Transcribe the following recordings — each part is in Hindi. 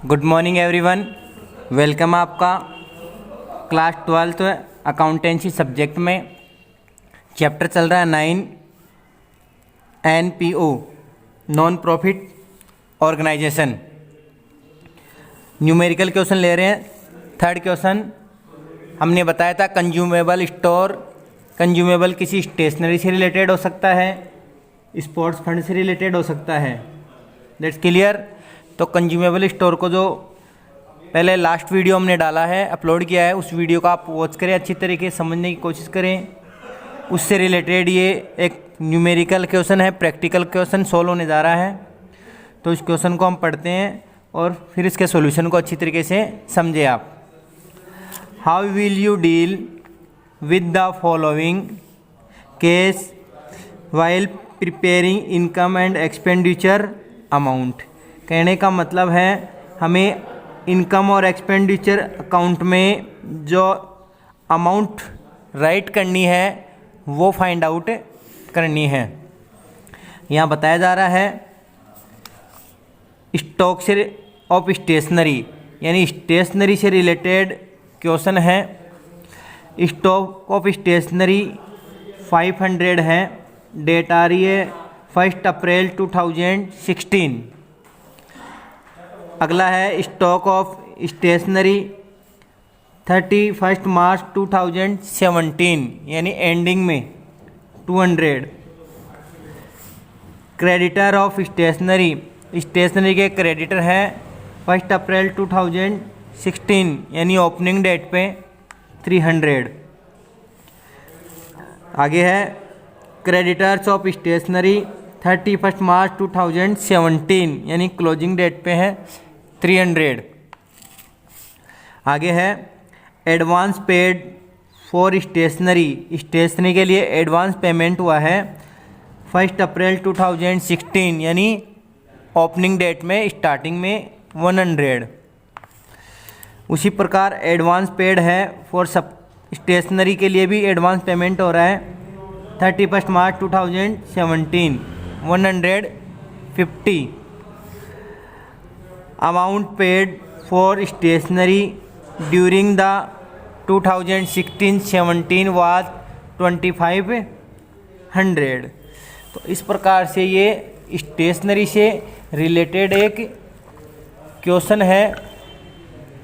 Good morning everyone. वेलकम आपका क्लास 12th अकाउंटेंसी सब्जेक्ट में। चैप्टर चल रहा है 9 NPO non profit organisation. Numerical question ले रहे हैं। थर्ड क्वेश्चन हमने बताया था कंज्यूमेबल स्टोर। कंज्यूमेबल किसी स्टेशनरी से रिलेटेड हो सकता है, स्पोर्ट्स फंड से रिलेटेड हो सकता है। That's clear. तो कंज्यूमेबल स्टोर को जो पहले लास्ट वीडियो हमने डाला है, अपलोड किया है, उस वीडियो को आप वॉच करें, अच्छी तरीके से समझने की कोशिश करें। उससे रिलेटेड ये एक न्यूमेरिकल क्वेश्चन है, प्रैक्टिकल क्वेश्चन सोल्व होने जा रहा है। तो इस क्वेश्चन को हम पढ़ते हैं और फिर इसके सॉल्यूशन को अच्छी तरीके से समझे आप। How will you deal with the following case while preparing income and expenditure amount. कहने का मतलब है हमें इनकम और एक्सपेंडिचर अकाउंट में जो अमाउंट राइट करनी है वो फाइंड आउट करनी है। यहाँ बताया जा रहा है स्टॉक से ऑफ स्टेशनरी, यानी स्टेशनरी से रिलेटेड क्वेश्चन है। स्टॉक ऑफ स्टेशनरी 500 है। डेट आ रही है 1 अप्रैल 2016। अगला है स्टॉक ऑफ स्टेशनरी 31 मार्च 2017, यानी एंडिंग में 200। क्रेडिटर ऑफ स्टेशनरी, स्टेशनरी के क्रेडिटर है 1 अप्रैल 2016, यानी ओपनिंग डेट पे 300। आगे है क्रेडिटर्स ऑफ स्टेशनरी 31 मार्च 2017, यानी क्लोजिंग डेट पे है 300। आगे है advance paid for stationery, stationery के लिए एडवांस पेमेंट हुआ है 1 अप्रैल 2016, यानी ओपनिंग डेट में स्टार्टिंग में 100। उसी प्रकार एडवांस पेड है फॉर सब स्टेशनरी के लिए भी एडवांस पेमेंट हो रहा है 31 March 2017, 150। Amount paid for stationery during the 2016-17 was 2500। तो इस प्रकार से ये स्टेशनरी से रिलेटेड एक क्वेश्चन है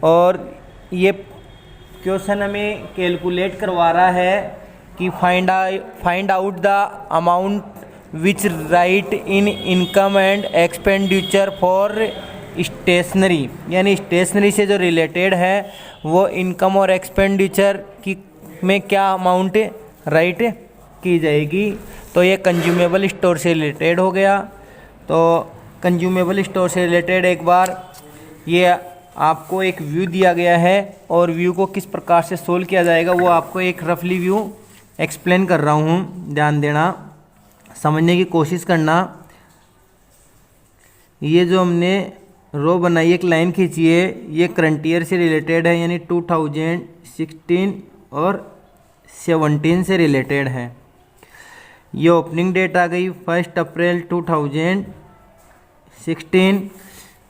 और ये क्वेश्चन हमें कैलकुलेट करवा रहा है कि find out the amount which write in income and expenditure for stationery, यानी स्टेशनरी से जो रिलेटेड है वो इनकम और एक्सपेंडिचर की में क्या अमाउंट राइट की जाएगी। तो ये कंज्यूमेबल स्टोर से रिलेटेड हो गया। तो कंज्यूमेबल स्टोर से रिलेटेड एक बार ये आपको एक व्यू दिया गया है और व्यू को किस प्रकार से सोल्व किया जाएगा वो आपको एक रफली व्यू एक्सप्लेन कर रहा हूँ। ध्यान देना, समझने की कोशिश करना। ये जो हमने रो बनाई, एक लाइन खींची है, ये करंट ईयर से रिलेटेड है, यानी 2016 और 17 से रिलेटेड है। ये ओपनिंग डेट आ गई 1 अप्रैल 2016।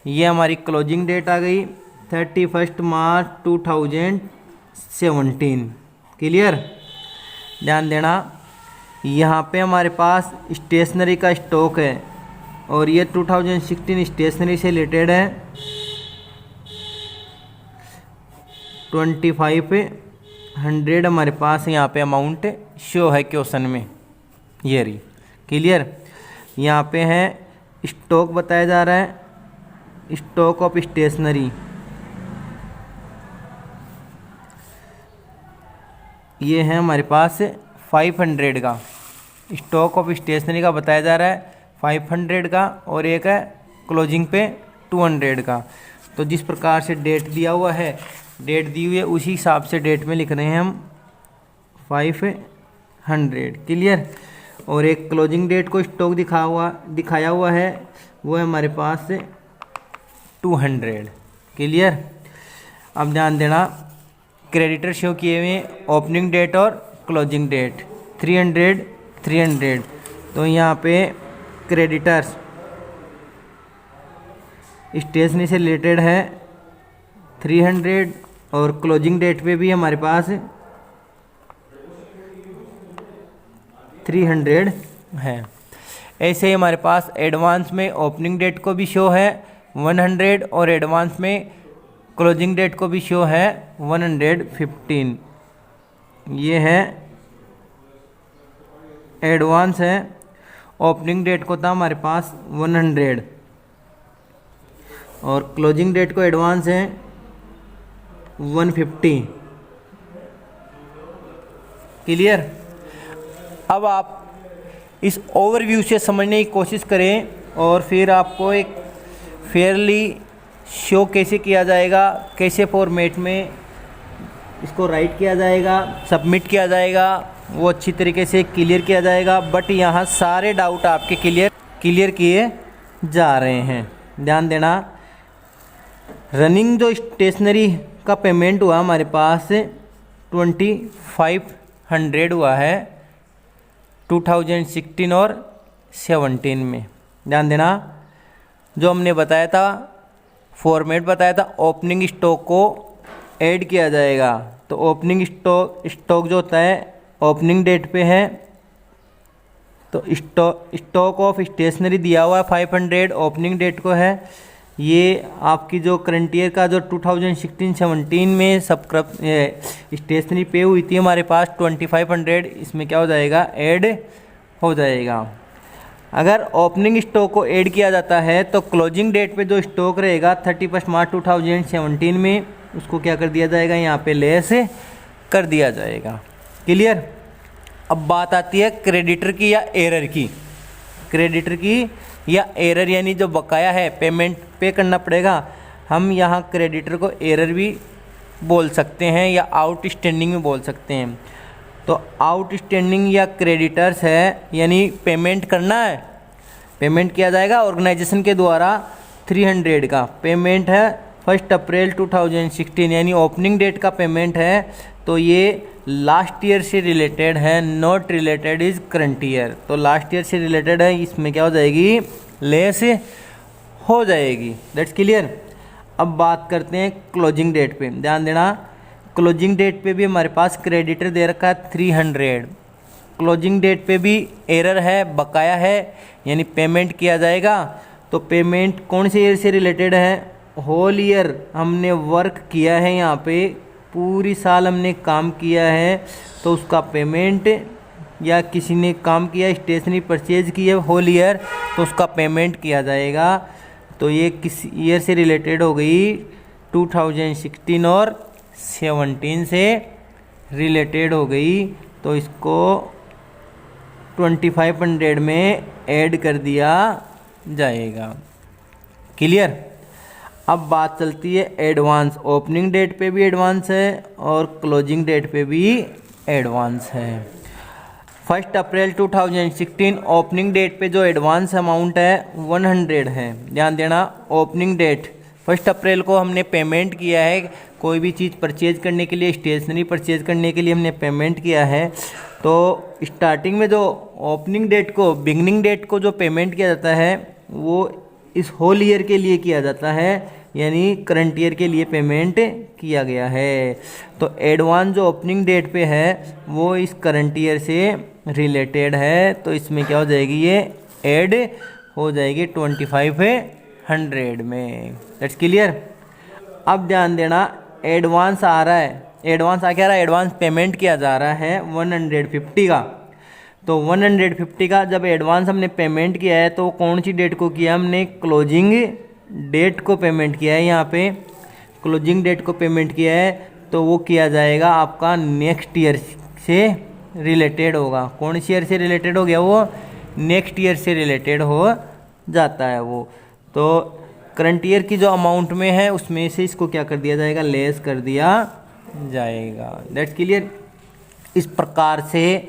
ये हमारी क्लोजिंग डेट आ गई 31 मार्च 2017। क्लियर। ध्यान देना, यहाँ पे हमारे पास स्टेशनरी का स्टॉक है और ये 2016 स्टेशनरी से रिलेटेड है। 2500 हमारे पास यहाँ पे अमाउंट शो है क्वेश्चन में, ये रही। क्लियर। यहाँ पे है स्टॉक बताया जा रहा है, स्टॉक ऑफ स्टेशनरी। ये है हमारे पास 500 का स्टॉक ऑफ स्टेशनरी का बताया जा रहा है, 500 का, और एक है क्लोजिंग पे 200 का। तो जिस प्रकार से डेट दिया हुआ है, डेट दी हुई है, उसी हिसाब से डेट में लिख रहे हैं हम 500। क्लियर। और एक क्लोजिंग डेट को स्टॉक दिखाया हुआ है, वो है हमारे पास 200। क्लियर। अब ध्यान देना, क्रेडिटर शो किए हुए ओपनिंग डेट और क्लोजिंग डेट 300। तो यहाँ पे क्रेडिटर्स स्टेशनरी से रिलेटेड है 300 और क्लोजिंग डेट पे भी हमारे पास 300 है। ऐसे ही हमारे पास एडवांस में ओपनिंग डेट को भी शो है 100 और एडवांस में क्लोजिंग डेट को भी शो है 115। ये है एडवांस है, ओपनिंग डेट को था हमारे पास 100 और क्लोजिंग डेट को एडवांस है 150। क्लियर। अब आप इस ओवरव्यू से समझने की कोशिश करें और फिर आपको एक फेयरली शो कैसे किया जाएगा, कैसे फॉर्मेट में इसको राइट किया जाएगा, सबमिट किया जाएगा, वो अच्छी तरीके से क्लियर किया जाएगा। बट यहाँ सारे डाउट आपके क्लियर किए जा रहे हैं। ध्यान देना, रनिंग जो स्टेशनरी का पेमेंट हुआ हमारे पास 2500 हुआ है 2016 और 17 में। ध्यान देना, जो हमने बताया था फॉर्मेट बताया था, ओपनिंग स्टॉक को ऐड किया जाएगा। तो ओपनिंग स्टॉक जो होता है ओपनिंग डेट पे है, तो स्टॉक ऑफ स्टेशनरी दिया हुआ है 500 ओपनिंग डेट को है। ये आपकी जो करंट ईयर का जो 2016-17 में स्टेशनरी पे हुई थी हमारे पास 2500, इसमें क्या हो जाएगा, ऐड हो जाएगा। अगर ओपनिंग स्टॉक को ऐड किया जाता है तो क्लोजिंग डेट पे जो स्टॉक रहेगा 31 मार्च 2017 में, उसको क्या कर दिया जाएगा, यहाँ पे लेस कर दिया जाएगा। क्लियर। अब बात आती है क्रेडिटर की या एरर की। क्रेडिटर की या एरर यानी जो बकाया है पेमेंट पे करना पड़ेगा, हम यहाँ क्रेडिटर को एरर भी बोल सकते हैं या आउटस्टैंडिंग भी बोल सकते हैं। तो आउटस्टैंडिंग या क्रेडिटर्स है यानी पेमेंट करना है, पेमेंट किया जाएगा ऑर्गेनाइजेशन के द्वारा 300 का पेमेंट है 1 अप्रैल 2016 यानी ओपनिंग डेट का पेमेंट है। तो ये लास्ट ईयर से रिलेटेड है, not related is current year. तो लास्ट ईयर से रिलेटेड है, इसमें क्या हो जाएगी, लेस हो जाएगी। That's clear. अब बात करते हैं क्लोजिंग डेट पे। ध्यान देना, क्लोजिंग डेट पे भी हमारे पास क्रेडिटर दे रखा है 300। क्लोजिंग डेट पे भी एरर है, बकाया है यानी पेमेंट किया जाएगा। तो पेमेंट कौन से ईयर से रिलेटेड है, होल ईयर हमने वर्क किया है, यहाँ पे पूरी साल हमने काम किया है तो उसका पेमेंट, या किसी ने काम किया स्टेशनरी परचेज की है होल ईयर तो उसका पेमेंट किया जाएगा। तो ये किस ईयर से रिलेटेड हो गई, 2016 और 17 से रिलेटेड हो गई। तो इसको 2500 में ऐड कर दिया जाएगा। क्लियर। अब बात चलती है एडवांस। ओपनिंग डेट पे भी एडवांस है और क्लोजिंग डेट पे भी एडवांस है। 1 अप्रैल 2016 ओपनिंग डेट पे जो एडवांस अमाउंट है 100 है। ध्यान देना, ओपनिंग डेट 1 अप्रैल को हमने पेमेंट किया है, कोई भी चीज़ परचेज करने के लिए, स्टेशनरी परचेज करने के लिए हमने पेमेंट किया है। तो स्टार्टिंग में जो ओपनिंग डेट को, बिगनिंग डेट को जो पेमेंट किया जाता है वो इस होल ईयर के लिए किया जाता है, यानी करंट ईयर के लिए पेमेंट किया गया है। तो एडवांस जो ओपनिंग डेट पे है वो इस करंट ईयर से रिलेटेड है, तो इसमें क्या हो जाएगी, ये ऐड हो जाएगी 2500 में। That's clear. अब ध्यान देना, एडवांस आ रहा है, एडवांस आ क्या रहा है, एडवांस पेमेंट किया जा रहा है 150 का। तो 150 का जब एडवांस हमने पेमेंट किया है तो कौन सी डेट को किया, हमने क्लोजिंग डेट को पेमेंट किया है। यहाँ पे क्लोजिंग डेट को पेमेंट किया है तो वो किया जाएगा आपका नेक्स्ट ईयर से रिलेटेड होगा। कौन सी ईयर से रिलेटेड हो गया, वो नेक्स्ट ईयर से रिलेटेड हो जाता है वो। तो करंट ईयर की जो अमाउंट में है उसमें से इसको क्या कर दिया जाएगा, लेस कर दिया जाएगा। That's clear. इस प्रकार से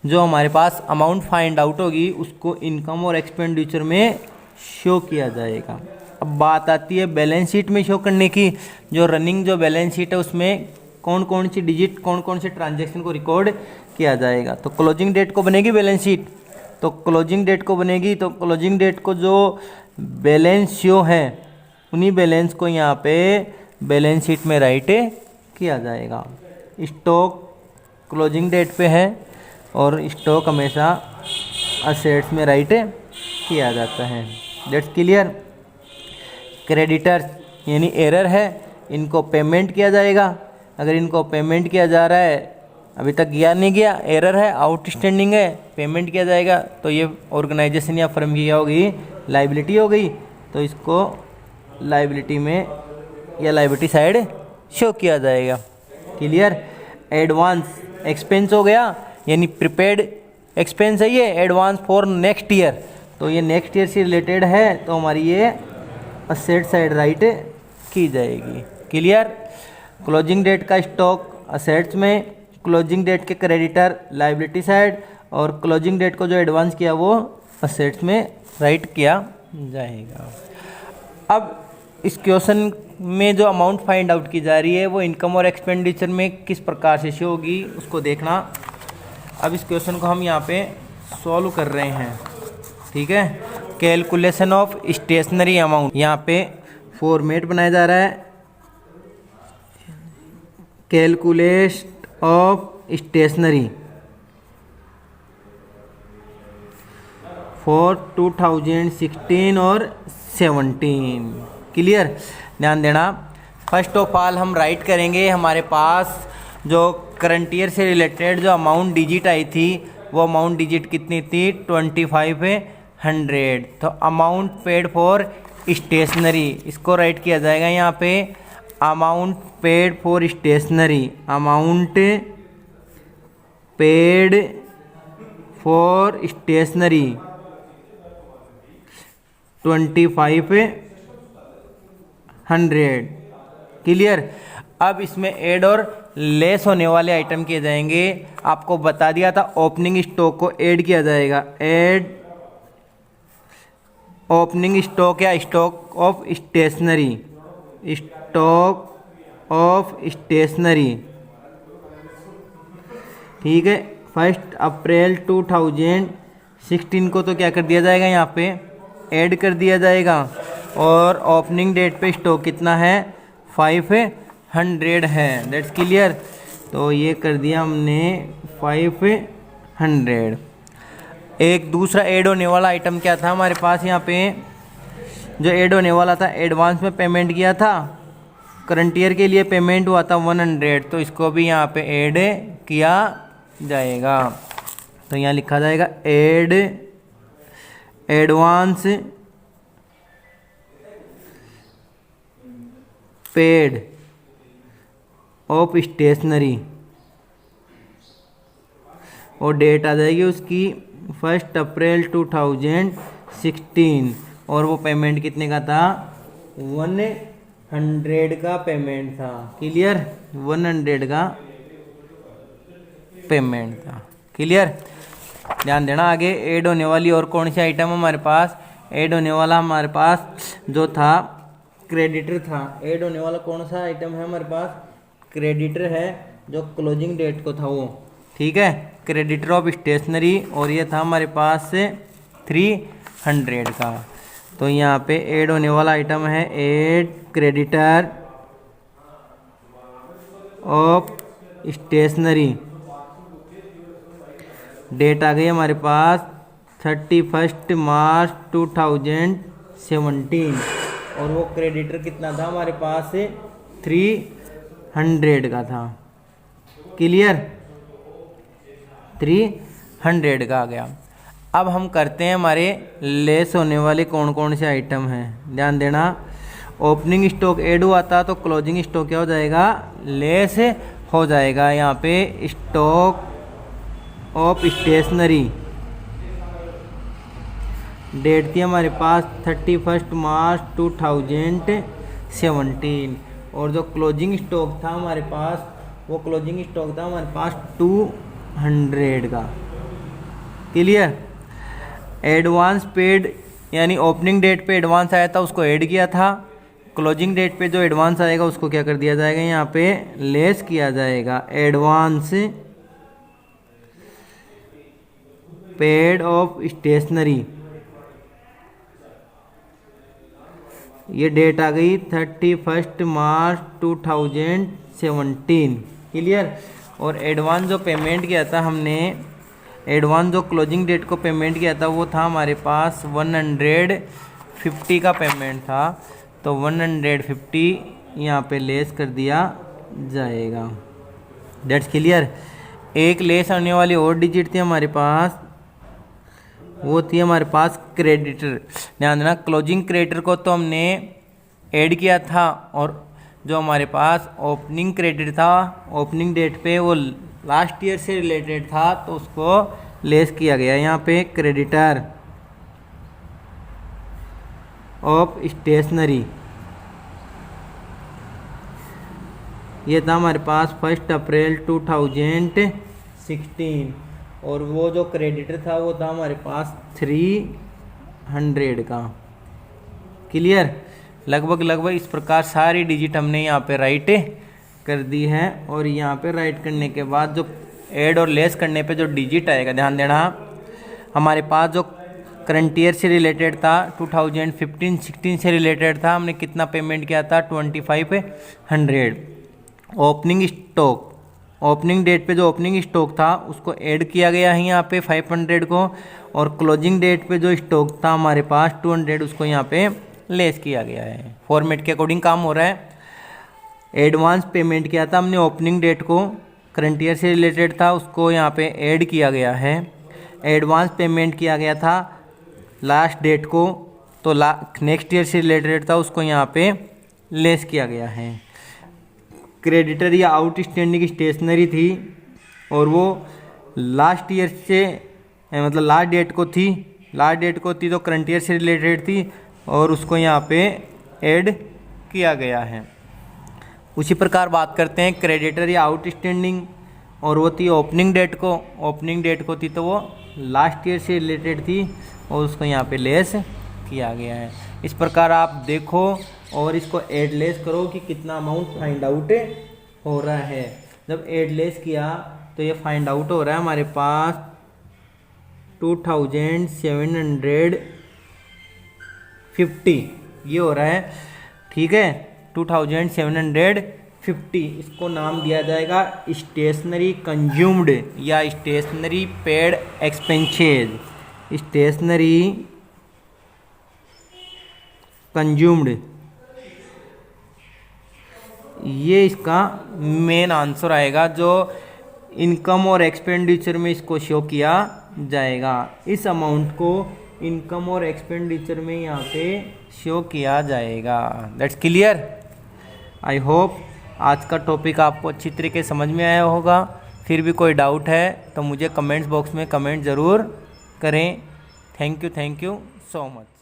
जो हमारे पास अमाउंट फाइंड आउट होगी उसको इनकम और एक्सपेंडिचर में शो किया जाएगा। अब बात आती है बैलेंस शीट में शो करने की। जो रनिंग जो बैलेंस शीट है उसमें कौन कौन सी डिजिट, कौन कौन से ट्रांजैक्शन को रिकॉर्ड किया जाएगा। तो क्लोजिंग डेट को बनेगी बैलेंस शीट, तो क्लोजिंग डेट को बनेगी, तो क्लोजिंग डेट को जो बैलेंस शो है उन्हीं बैलेंस को यहाँ पे बैलेंस शीट में राइट किया जाएगा। स्टॉक क्लोजिंग डेट पे है और स्टॉक हमेशा असेट्स में राइट किया जाता है। That's clear. क्रेडिटर्स यानी एरर है, इनको पेमेंट किया जाएगा। अगर इनको पेमेंट किया जा रहा है, अभी तक गया नहीं गया, एरर है, आउटस्टैंडिंग है, पेमेंट किया जाएगा, तो ये ऑर्गेनाइजेशन या फर्म की क्या हो गई, लाइबिलिटी हो गई। तो इसको लाइबिलिटी में या लाइबिलिटी साइड शो किया जाएगा। क्लियर। एडवांस एक्सपेंस हो गया, यानी प्रीपेड एक्सपेंस है ये, एडवांस फॉर नेक्स्ट ईयर, तो ये नेक्स्ट ईयर से रिलेटेड है, तो हमारी ये असेट साइड राइट की जाएगी। क्लियर। क्लोजिंग डेट का स्टॉक असेट्स में, क्लोजिंग डेट के क्रेडिटर लाइबिलिटी साइड, और क्लोजिंग डेट को जो एडवांस किया वो असेट्स में राइट किया जाएगा। अब इस क्वेश्चन में जो अमाउंट फाइंड आउट की जा रही है वो इनकम और एक्सपेंडिचर में किस प्रकार से शो होगी उसको देखना। अब इस क्वेश्चन को हम यहाँ पे सॉल्व कर रहे हैं। ठीक है। कैलकुलेशन ऑफ स्टेशनरी अमाउंट, यहाँ पे फॉर्मेट बनाया जा रहा है। कैलकुलेशन ऑफ स्टेशनरी फॉर 2016 और 17। क्लियर। ध्यान देना। फर्स्ट ऑफ ऑल हम राइट करेंगे, हमारे पास जो करंट ईयर से रिलेटेड जो अमाउंट डिजिट आई थी वो अमाउंट डिजिट कितनी थी, 2500। तो अमाउंट पेड फॉर स्टेशनरी, इसको राइट किया जाएगा यहाँ पे amount paid for stationery, amount paid for stationery 2500। Clear. अब इसमें ऐड और लेस होने वाले आइटम किए जाएंगे। आपको बता दिया था ओपनिंग स्टॉक को ऐड किया जाएगा, ऐड ओपनिंग स्टॉक या stock of stationery, stock of stationery. ठीक है। 1 अप्रैल 2016 को तो क्या कर दिया जाएगा, यहाँ पे ऐड कर दिया जाएगा, और ओपनिंग डेट पे स्टॉक कितना है, 500 है। That's clear. तो ये कर दिया हमने 500। एक दूसरा ऐड होने वाला आइटम क्या था हमारे पास, यहाँ पे जो ऐड होने वाला था, एडवांस में पेमेंट किया था, करंट ईयर के लिए पेमेंट हुआ था 100, तो इसको भी यहाँ पे ऐड किया जाएगा। तो यहाँ लिखा जाएगा add advance paid of stationery, और डेट आ जाएगी उसकी 1 अप्रैल 2016, और वो पेमेंट कितने का था, 100 का पेमेंट था। क्लियर। 100 का पेमेंट था। क्लियर। ध्यान देना। आगे ऐड होने वाली और कौन सी आइटम हमारे पास, ऐड होने वाला हमारे पास जो था क्रेडिटर था। ऐड होने वाला कौन सा आइटम है हमारे पास, क्रेडिटर है, जो क्लोजिंग डेट को था वो। ठीक है। क्रेडिटर ऑफ स्टेशनरी, और ये था हमारे पास 300 का। तो यहाँ पे ऐड होने वाला आइटम है add creditor of stationery, debt आ गई हमारे पास 31 मार्च 2017, और वो क्रेडिटर कितना था हमारे पास, 300 का था। क्लियर। 300 का आ गया। अब हम करते हैं हमारे लेस होने वाले कौन कौन से आइटम हैं। ध्यान देना। ओपनिंग स्टॉक ऐड हुआ था, तो क्लोजिंग स्टॉक क्या हो जाएगा, लेस हो जाएगा। यहाँ पे स्टॉक ऑफ स्टेशनरी, डेट थी हमारे पास 31 मार्च 2017, और जो क्लोजिंग स्टॉक था हमारे पास, वो क्लोजिंग स्टॉक था हमारे पास 200 का। क्लियर। एडवांस पेड, यानी ओपनिंग डेट पे एडवांस आया था उसको ऐड किया था, क्लोजिंग डेट पे जो एडवांस आएगा उसको क्या कर दिया जाएगा, यहाँ पे लेस किया जाएगा। एडवांस पेड ऑफ स्टेशनरी ये डेट आ गई 31 मार्च 2017। क्लियर। और एडवांस जो पेमेंट किया था हमने, एडवांस जो क्लोजिंग डेट को पेमेंट किया था वो था हमारे पास 150 का पेमेंट था, तो 150 यहाँ पे लेस कर दिया जाएगा। Dates clear. एक लेस आने वाली और डिजिट थी हमारे पास, वो थी हमारे पास क्रेडिटर। ध्यान देना, क्लोजिंग क्रेडिटर को तो हमने ऐड किया था, और जो हमारे पास ओपनिंग क्रेडिट था ओपनिंग डेट पे वो लास्ट ईयर से रिलेटेड था, तो उसको लेस किया गया यहाँ पे क्रेडिटर ऑफ स्टेशनरी। ये था हमारे पास 1 अप्रैल 2016, और वो जो क्रेडिटर था वो था हमारे पास 300 का। क्लियर। लगभग इस प्रकार सारी डिजिट हमने यहाँ पे राइट कर दी है, और यहाँ पे राइट करने के बाद जो ऐड और लेस करने पे जो डिजिट आएगा, ध्यान देना, हमारे पास जो करंट ईयर से रिलेटेड था 2015-16 से रिलेटेड था, हमने कितना पेमेंट किया था 2500। ओपनिंग स्टॉक, ओपनिंग डेट पे जो ओपनिंग स्टॉक था उसको ऐड किया गया है यहाँ पे 500 को, और क्लोजिंग डेट पे जो स्टॉक था हमारे पास 200, उसको यहाँ पे लेस किया गया है। फॉर्मेट के अकॉर्डिंग काम हो रहा है। एडवांस पेमेंट किया था हमने ओपनिंग डेट को, करंट ईयर से रिलेटेड था, उसको यहाँ पे ऐड किया गया है। एडवांस पेमेंट किया गया था लास्ट डेट को, तो नेक्स्ट ईयर से रिलेटेड था, उसको यहाँ पे लेस किया गया है। क्रेडिटर या आउटस्टैंडिंग स्टेशनरी थी, और वो लास्ट ईयर से मतलब लास्ट डेट को थी, तो करंट ईयर से रिलेटेड थी, और उसको यहाँ पे ऐड किया गया है। उसी प्रकार बात करते हैं क्रेडिटर या आउटस्टैंडिंग, और वो थी ओपनिंग डेट को थी, तो वो लास्ट ईयर से रिलेटेड थी, और उसको यहाँ पे लेस किया गया है। इस प्रकार आप देखो और इसको ऐड लेस करो कि कितना अमाउंट फाइंड आउट हो रहा है। जब ऐड लेस किया तो ये फाइंड आउट हो रहा है हमारे पास 2750 ये हो रहा है। ठीक है, 2750। इसको नाम दिया जाएगा स्टेशनरी कंज्यूम्ड या stationery paid expenses. Stationery consumed, ये इसका मेन आंसर आएगा, जो इनकम और एक्सपेंडिचर में इसको शो किया जाएगा। इस अमाउंट को इनकम और एक्सपेंडिचर में यहाँ पे शो किया जाएगा। That's clear. आई होप आज का टॉपिक आपको अच्छी तरीके समझ में आया होगा। फिर भी कोई डाउट है तो मुझे कमेंट्स बॉक्स में कमेंट ज़रूर करें। Thank you so much.